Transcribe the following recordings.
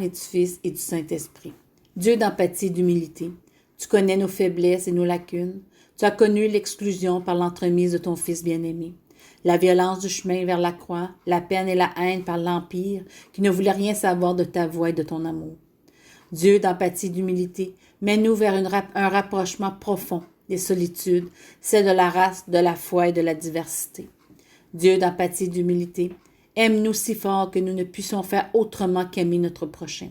Père et du Fils et du Saint-Esprit. Dieu d'empathie et d'humilité, tu connais nos faiblesses et nos lacunes. Tu as connu l'exclusion par l'entremise de ton Fils bien-aimé. La violence du chemin vers la croix, la peine et la haine par l'Empire qui ne voulait rien savoir de ta voix et de ton amour. Dieu d'empathie et d'humilité, mène-nous vers un rapprochement profond des solitudes, celles de la race, de la foi et de la diversité. Dieu d'empathie et d'humilité, aime-nous si fort que nous ne puissions faire autrement qu'aimer notre prochain.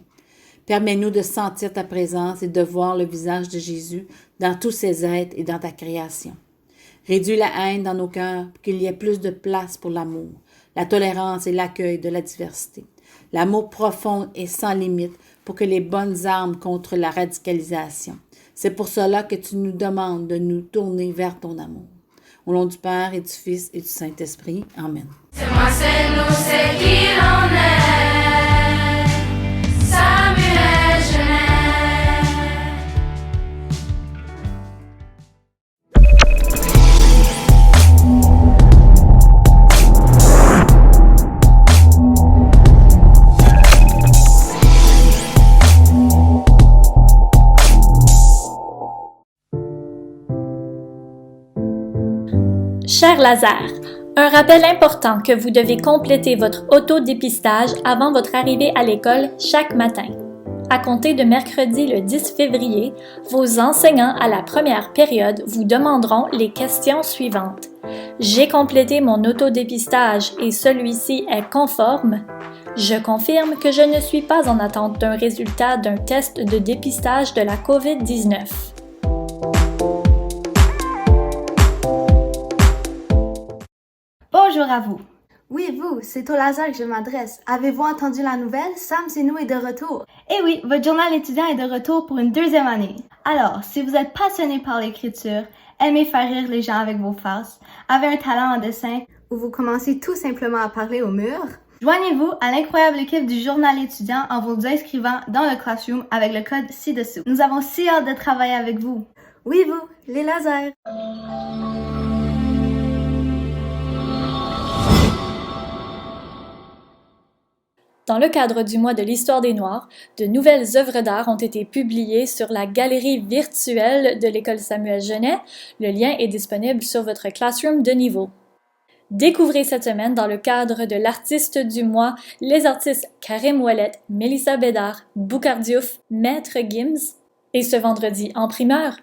Permets-nous de sentir ta présence et de voir le visage de Jésus dans tous ses êtres et dans ta création. Réduis la haine dans nos cœurs pour qu'il y ait plus de place pour l'amour, la tolérance et l'accueil de la diversité. L'amour profond et sans limite pour que les bonnes armes contre la radicalisation. C'est pour cela que tu nous demandes de nous tourner vers ton amour. Au nom du Père et du Fils et du Saint-Esprit. Amen. C'est moi, c'est nous, c'est qui l'on est. Samuel Genest. Cher Lazare, un rappel important que vous devez compléter votre autodépistage avant votre arrivée à l'école chaque matin. À compter de mercredi le 10 février, vos enseignants à la première période vous demanderont les questions suivantes. J'ai complété mon autodépistage et celui-ci est conforme. Je confirme que je ne suis pas en attente d'un résultat d'un test de dépistage de la COVID-19. Bonjour à vous. Oui, vous, c'est au Lazare que je m'adresse. Avez-vous entendu la nouvelle? Sam Zenou est de retour. Eh oui, votre journal étudiant est de retour pour une deuxième année. Alors, si vous êtes passionné par l'écriture, aimez faire rire les gens avec vos farces, avez un talent en dessin, ou vous commencez tout simplement à parler au mur, joignez-vous à l'incroyable équipe du journal étudiant en vous inscrivant dans le Classroom avec le code ci-dessous. Nous avons si hâte de travailler avec vous. Oui, vous, les Lazares. Dans le cadre du mois de l'Histoire des Noirs, de nouvelles œuvres d'art ont été publiées sur la galerie virtuelle de l'École Samuel Genest. Le lien est disponible sur votre Classroom de niveau. Découvrez cette semaine, dans le cadre de l'Artiste du mois, les artistes Karim Ouellet, Mélissa Bédard, Boukhar Diouf, Maître Gims. Et ce vendredi, en primeur,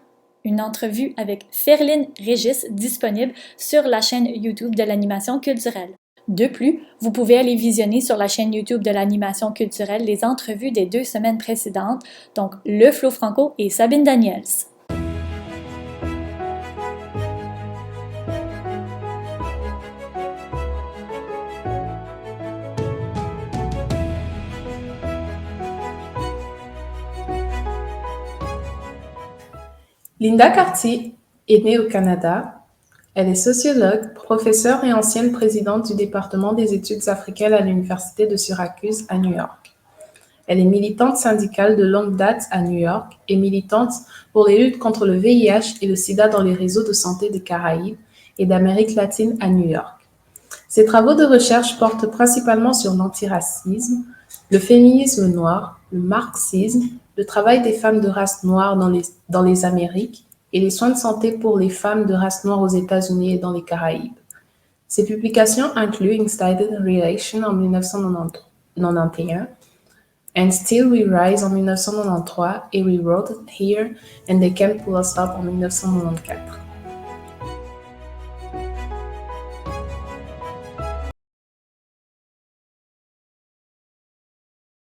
une entrevue avec Ferline Régis disponible sur la chaîne YouTube de l'animation culturelle. De plus, vous pouvez aller visionner sur la chaîne YouTube de l'animation culturelle les entrevues des 2 semaines précédentes, donc Le Flo Franco et Sabine Daniels. Linda Cartier est née au Canada. Elle est sociologue, professeure et ancienne présidente du département des études africaines à l'Université de Syracuse à New York. Elle est militante syndicale de longue date à New York et militante pour les luttes contre le VIH et le sida dans les réseaux de santé des Caraïbes et d'Amérique latine à New York. Ses travaux de recherche portent principalement sur l'antiracisme, le féminisme noir, le marxisme, le travail des femmes de race noire dans les Amériques, et les soins de santé pour les femmes de race noire aux États-Unis et dans les Caraïbes. Ces publications incluent Extended Relation en 1991, And Still We Rise en 1993 et We Wrote It Here and They Can't Pull Us Up en 1994.